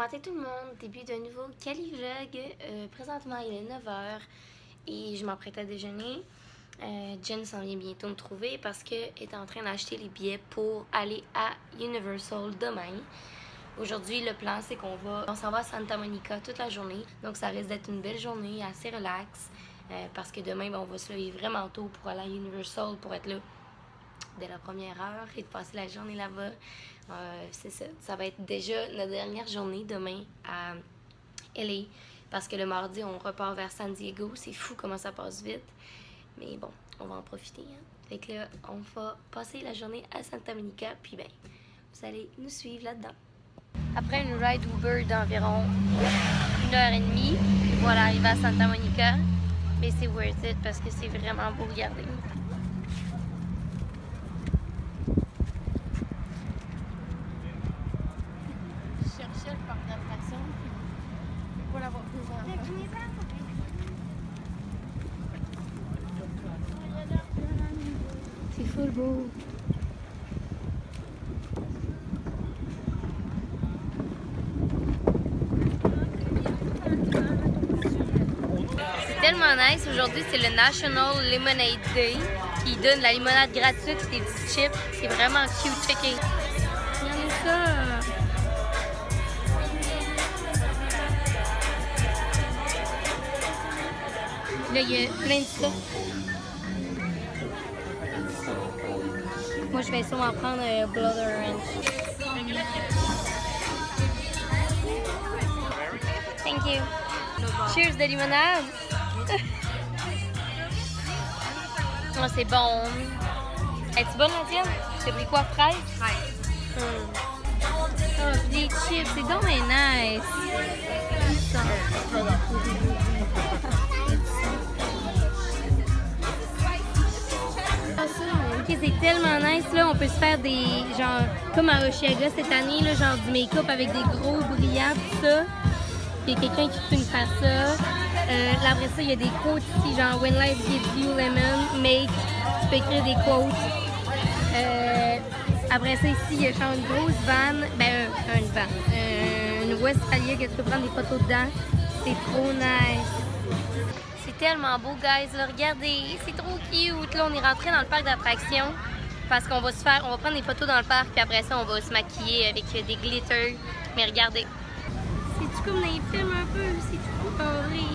matin tout le monde, début d'un nouveau Cali Vlog. Présentement il est 9h et je m'apprête à déjeuner. Jen s'en vient bientôt me trouver parce qu'elle est en train d'acheter les billets pour aller à Universal demain. Aujourd'hui le plan c'est on s'en va à Santa Monica toute la journée. Donc ça risque d'être une belle journée, assez relax. Parce que demain on va se lever vraiment tôt pour aller à Universal pour être là dès la première heure et de passer la journée là-bas. C'est ça. Ça va être déjà notre dernière journée demain à LA parce que le mardi on repart vers San Diego. C'est fou comment ça passe vite. Mais bon, on va en profiter. Hein? Fait que là, on va passer la journée à Santa Monica. Puis ben, vous allez nous suivre là-dedans. Après une ride Uber d'environ 1h30, voilà, arriver à Santa Monica. Mais c'est worth it parce que c'est vraiment beau, regarder. Je cherchais le parc d'attractions pour l'avoir présent. C'est full beau. C'est tellement nice. Aujourd'hui, c'est le National Lemonade Day. Ils donnent de la limonade gratuite et des petits chips. C'est vraiment cute. Checker. Regardez ça. Là, il y a plein de ça. Moi, je vais sûrement prendre Blood Orange. Thank you. Cheers de limonade. Oh, c'est bon. Es-tu bonne la tienne? T'as pris quoi, fraise? Fraise. Oh, des chips, c'est donc nice. Ok, c'est tellement nice, là, on peut se faire des, genre, comme à Oshiaga cette année, là, genre du make-up avec des gros brillants, tout ça. Il y a quelqu'un qui peut nous faire ça. Là, après ça, il y a des quotes ici, genre When life gives you lemon, make. Tu peux écrire des quotes. Après ça, ici, il y a genre une grosse vanne, une Westphalia que tu peux prendre des photos dedans. C'est trop nice. C'est tellement beau, guys. Là, regardez, c'est trop cute. Là, on est rentré dans le parc d'attractions parce qu'on va on va prendre des photos dans le parc, puis après ça, on va se maquiller avec des glitters. Mais regardez. C'est-tu comme dans les films un peu? C'est tout coloré.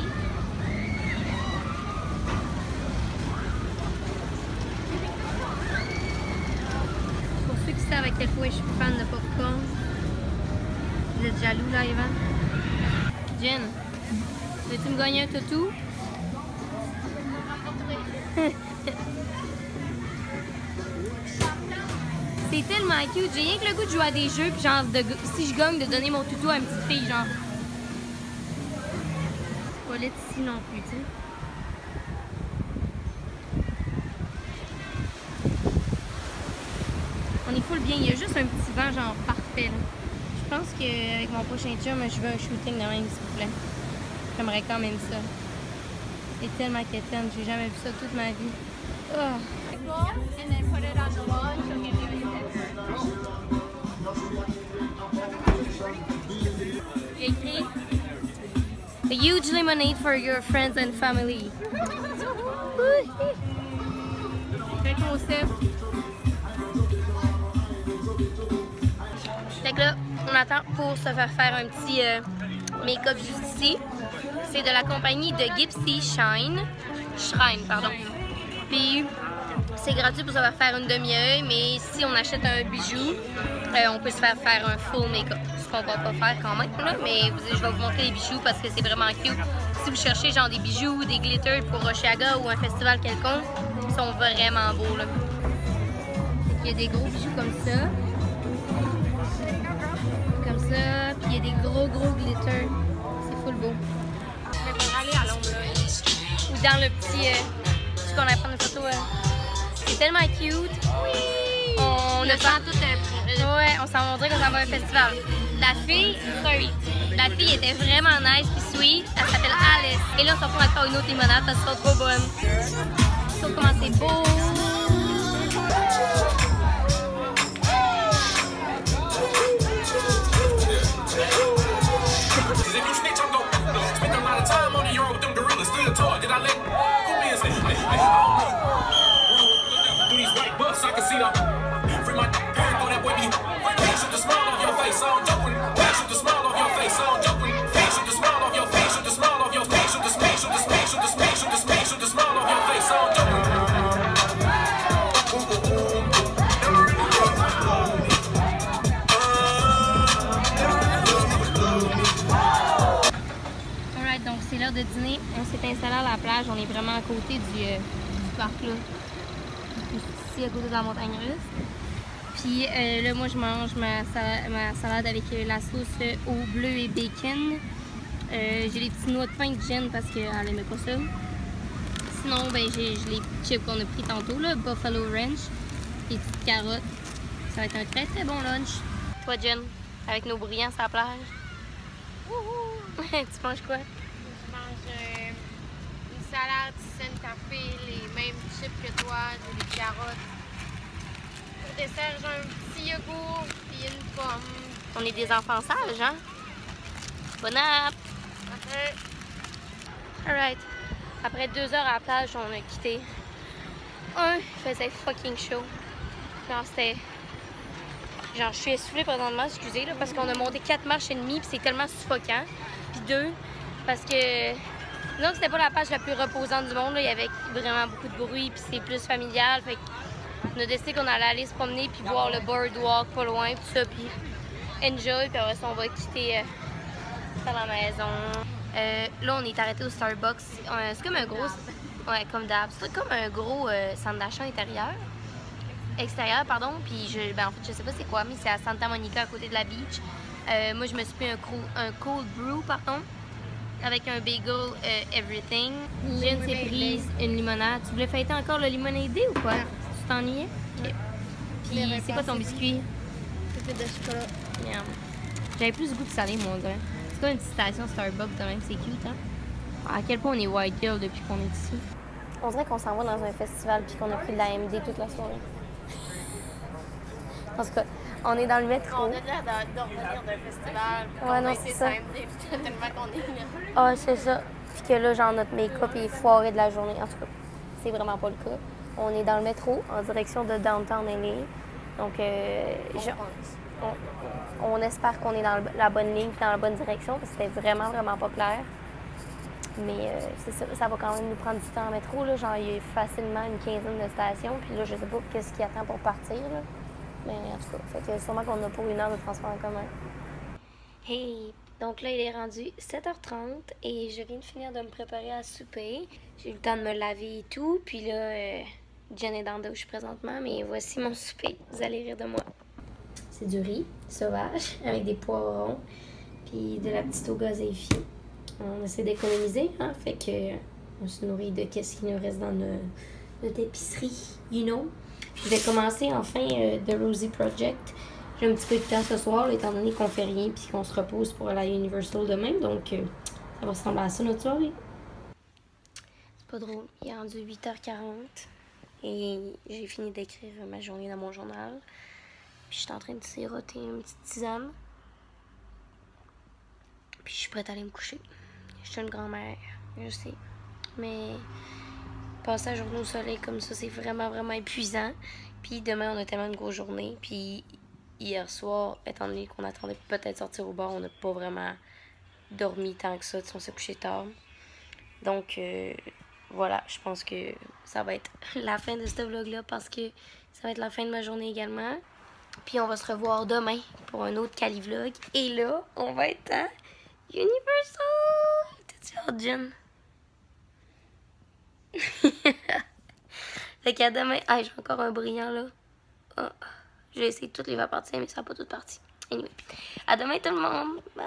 Pour ceux qui savent à quel point je suis fan de popcorn, vous êtes jaloux là, Evan? Jen, veux-tu me gagner un toutou? C'est tellement cute. J'ai rien que le goût de jouer à des jeux, puis genre, si je gagne, de donner mon toutou à une petite fille, genre. C'est pas laid ici non plus, tu sais. On est full bien. Il y a juste un petit vent, genre, parfait, là. Je pense qu'avec mon prochain chum, je veux un shooting de même, s'il vous plaît. J'aimerais quand même ça. C'est tellement quétaine. J'ai jamais vu ça toute ma vie. Oh. And then put it on the wall and she'll give you a Écrit A huge lemonade for your friends and family. Très concept. Fait que là, on attend pour se faire un petit make-up juste ici. C'est de la compagnie de Gypsy Shrine, pardon. Puis c'est gratuit pour se faire une demi-heure, mais si on achète un bijou, on peut se faire un full make-up. Ce qu'on va pas faire quand même, là, mais je vais vous montrer les bijoux parce que c'est vraiment cute. Si vous cherchez genre des bijoux, des glitters pour Oshiaga ou un festival quelconque, ils sont vraiment beaux, là. Il y a des gros bijoux comme ça. Comme ça, puis il y a des gros glitters. C'est full beau. Je vais aller à l'ombre, là. Ou dans le petit... ce qu'on a pris une photo... C'est tellement cute. Oui! On a fait tout ouais, on s'en dirait qu'on s'en va à un festival. La fille était vraiment nice puis sweet. Elle s'appelle Alice. Et là, on s'en prend encore une autre limonade parce qu'elle sera trop bonne. Sauf comment c'est beau. Donc c'est l'heure de dîner, on s'est installé à la plage, on est vraiment à côté du parc là, ici à côté de la montagne russe. Puis là moi je mange ma salade avec la sauce au bleu et bacon. J'ai les petits noix de pain de Jen parce qu'elle aimait pas ça. Sinon ben j'ai les chips qu'on a pris tantôt là, Buffalo Ranch, les petites carottes. Ça va être un très très bon lunch. Toi Jen, avec nos brillants sur la plage. Tu manges quoi? Une salade, un café, les mêmes chips que toi, j'ai des carottes. Pour dessert, j'ai un petit yogourt et une pomme. On est des enfants sages, hein? Bon app! Après. Alright. Après 2 heures à la plage, on a quitté. Il faisait fucking chaud. Genre, c'était... Genre, je suis essoufflée présentement, excusez, là, parce qu'on a monté 4 marches et demie, puis c'est tellement suffocant. Puis 2, parce que... Disons que c'était pas la plage la plus reposante du monde, là. Il y avait vraiment beaucoup de bruit, puis c'est plus familial. Fait qu'on a décidé qu'on allait aller se promener, puis voir le boardwalk pas loin, puis ça, puis enjoy, puis après ça, on va quitter à la maison. Là, on est arrêté au Starbucks. C'est comme un gros... Ouais, comme d'hab. C'est comme un gros centre d'achat extérieur, pardon. Puis, en fait, je sais pas c'est quoi, mais c'est à Santa Monica, à côté de la beach. Moi, je me suis pris un cold brew, pardon, avec un bagel everything. Jen s'est prise une limonade. Tu voulais fêter encore le limonade ou quoi? Tu t'ennuyais? Ok. Puis, c'est quoi ton biscuit? C'était de chocolat. Miam. J'avais plus le goût de salé, moi, gars. C'est comme une petite station Starbucks, quand même. C'est cute, hein? À quel point on est white girl depuis qu'on est ici? On dirait qu'on s'en va dans un festival puis qu'on a pris de la MD toute la soirée. En tout cas, on est dans le métro. On a l'air de revenir d'un festival. Ouais, non, c'est ça. Tellement qu'on est là. Ah, c'est ça. Puis que là, genre, notre make-up est foiré de la journée. En tout cas, c'est vraiment pas le cas. On est dans le métro en direction de Downtown LA. Donc, on espère qu'on est dans la bonne ligne et dans la bonne direction parce que c'était vraiment, vraiment pas clair. Mais c'est ça, ça va quand même nous prendre du temps en métro. Là. Genre, il y a facilement une quinzaine de stations. Puis là, je sais pas qu'est-ce qui attend pour partir. Là. Mais en tout cas, fait que sûrement qu'on a pour 1 heure de transport en commun. Hey! Donc là, il est rendu 7h30 et je viens de finir de me préparer à souper. J'ai eu le temps de me laver et tout. Puis là, Jen est dans la douche présentement, mais voici mon souper. Vous allez rire de moi. C'est du riz sauvage avec des poivrons puis de la petite eau gazéifiée. On essaie d'économiser, hein? Fait que on se nourrit de qu'est-ce qui nous reste dans notre épicerie, you know? Je vais commencer enfin The Rosie Project. J'ai un petit peu de temps ce soir, là, étant donné qu'on fait rien puis qu'on se repose pour aller à Universal demain. Donc, ça va ressembler à ça notre soirée. C'est pas drôle. Il est rendu 8h40 et j'ai fini d'écrire ma journée dans mon journal. Puis, je suis en train de siroter une petite tisane. Puis, je suis prête à aller me coucher. Je suis une grand-mère, je sais. Mais passer la journée au soleil comme ça, c'est vraiment, vraiment épuisant. Puis demain, on a tellement une grosse journée. Puis hier soir, étant donné qu'on attendait peut-être sortir au bar, on n'a pas vraiment dormi tant que ça. On s'est couché tard. Donc, voilà, je pense que ça va être la fin de ce vlog-là parce que ça va être la fin de ma journée également. Puis on va se revoir demain pour un autre Cali-vlog. Et là, on va être à Universal! T'es-tu hâte, Jen? Fait qu'à demain... Ah, j'ai encore un brillant, là. Oh, j'ai essayé de toutes les faire partir, mais ça n'a pas toutes parti. Anyway. À demain, tout le monde! Bye!